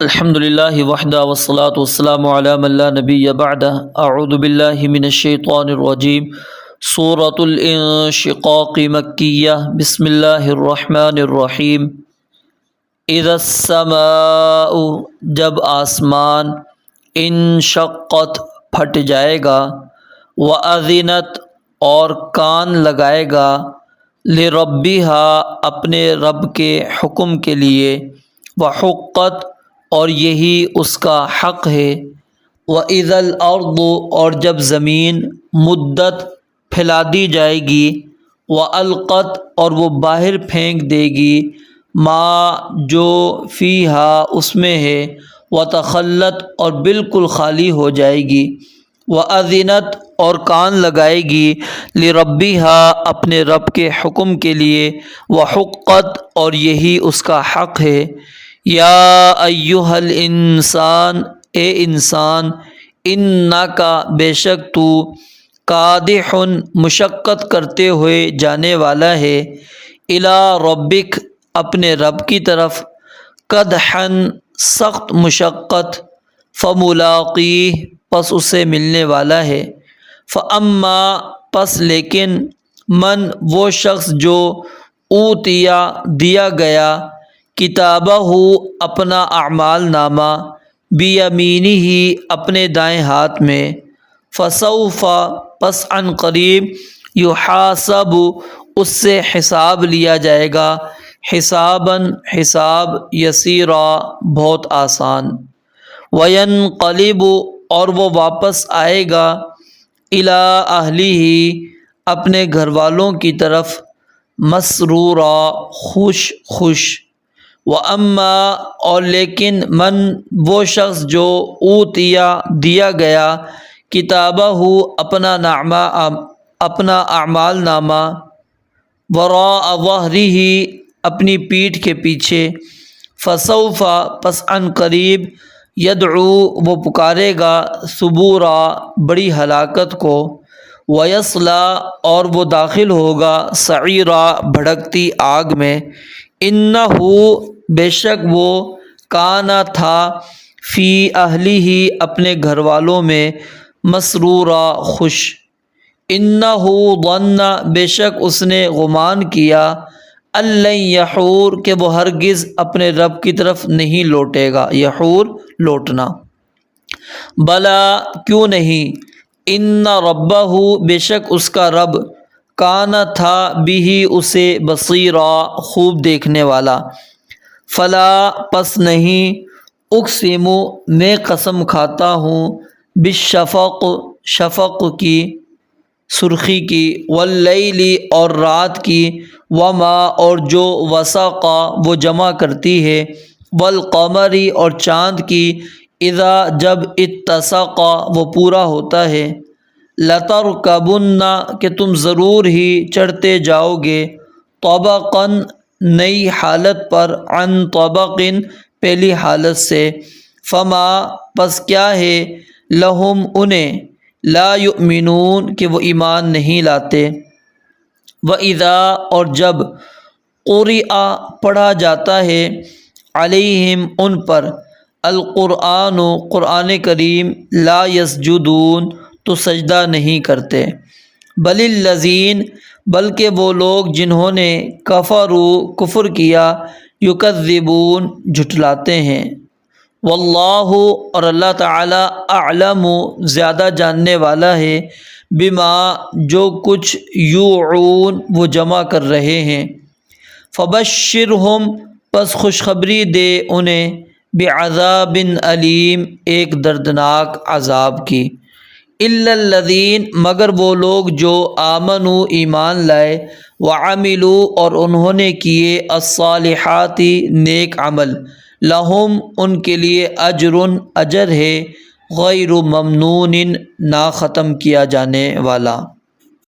الحمد للہ وحدہ والصلاة والسلام علی من لا نبی بعدہ اعوذ باللہ من الشیطان الرجیم سورۃ الانشقاق مکیہ بسم اللہ الرحمن الرحیم اذا السماء جب آسمان انشقت پھٹ جائے گا وَأَذِنَتْ اور کان لگائے گا لِرَبِّهَا اپنے رب کے حکم کے لیے وَحُقَّتْ اور یہی اس کا حق ہے وَإِذَا الْأَرْضُ اور جب زمین مدت پھیلا دی جائے گی وَأَلْقَتْ اور وہ باہر پھینک دے گی ما جو فیہا اس میں ہے وَتَخَلَّتْ اور بالکل خالی ہو جائے گی وَأَذِنَتْ اور کان لگائے گی لِرَبِّهَا اپنے رب کے حکم کے لیے وَحُقَّتْ اور یہی اس کا حق ہے یا ایہا الانسان اے انسان انکا بے شک تو کادح مشقت کرتے ہوئے جانے والا ہے الی ربک اپنے رب کی طرف قدحا سخت مشقت فملاقیہ پس اسے ملنے والا ہے فاما پس لیکن من وہ شخص جو اوتیا دیا گیا کتابہ اپنا اعمال نامہ بیمینہ اپنے دائیں ہاتھ میں فسوف پس عن قریب یحاسب اس سے حساب لیا جائے گا حساباً حساب یسیرا بہت آسان وینقلب اور وہ واپس آئے گا الی اہلہ اپنے گھر والوں کی طرف مسرورا خوش خوش واما اور لیکن من وہ شخص جو اوتیا دیا گیا کتابہ اپنا اعمال نامہ وراء ظہرہ اپنی پیٹھ کے پیچھے فسوف پس عن قریب یدعو وہ پکارے گا ثبورا بڑی ہلاکت کو ویصلی اور وہ داخل ہوگا سعیرا بھڑکتی آگ میں انہ بے شک وہ کانا تھا فی اہلہ اپنے گھر والوں میں مسرورا خوش انہ ظن بے شک اس نے گمان کیا اللن یحور کہ وہ ہرگز اپنے رب کی طرف نہیں لوٹے گا یحور لوٹنا بلا کیوں نہیں ان ربہ بے شک اس کا رب کانا تھا بھی اسے بصیرا خوب دیکھنے والا فلا پس نہیں اقسم میں قسم کھاتا ہوں بالشفق شفق کی سرخی کی واللیل اور رات کی وما اور جو وسقا وہ جمع کرتی ہے والقمر اور چاند کی اذا جب اتسقا وہ پورا ہوتا ہے لترکبن کہ تم ضرور ہی چڑھتے جاؤ گے طبقا نئی حالت پر عن طبق پہلی حالت سے فما پس کیا ہے لہم انہیں لا یؤمنون کہ وہ ایمان نہیں لاتے وَإِذَا اور جب قُرِئَ پڑھا جاتا ہے علیہم ان پر القرآن قرآن کریم لا یسجدون تو سجدہ نہیں کرتے بل الذین بلکہ وہ لوگ جنہوں نے کفر کیا یکذبون جھٹلاتے ہیں واللہ اور اللہ تعالی اعلم زیادہ جاننے والا ہے بما جو کچھ یوعون وہ جمع کر رہے ہیں فبشرہم پس خوشخبری دے انہیں بعذاب علیم ایک دردناک عذاب کی الا الذین مگر وہ لوگ جو آمنوا ایمان لائے وعملوا اور انہوں نے کیے الصالحات نیک عمل لہم ان کے لیے اجر ہے غیر ممنون نہ ختم کیا جانے والا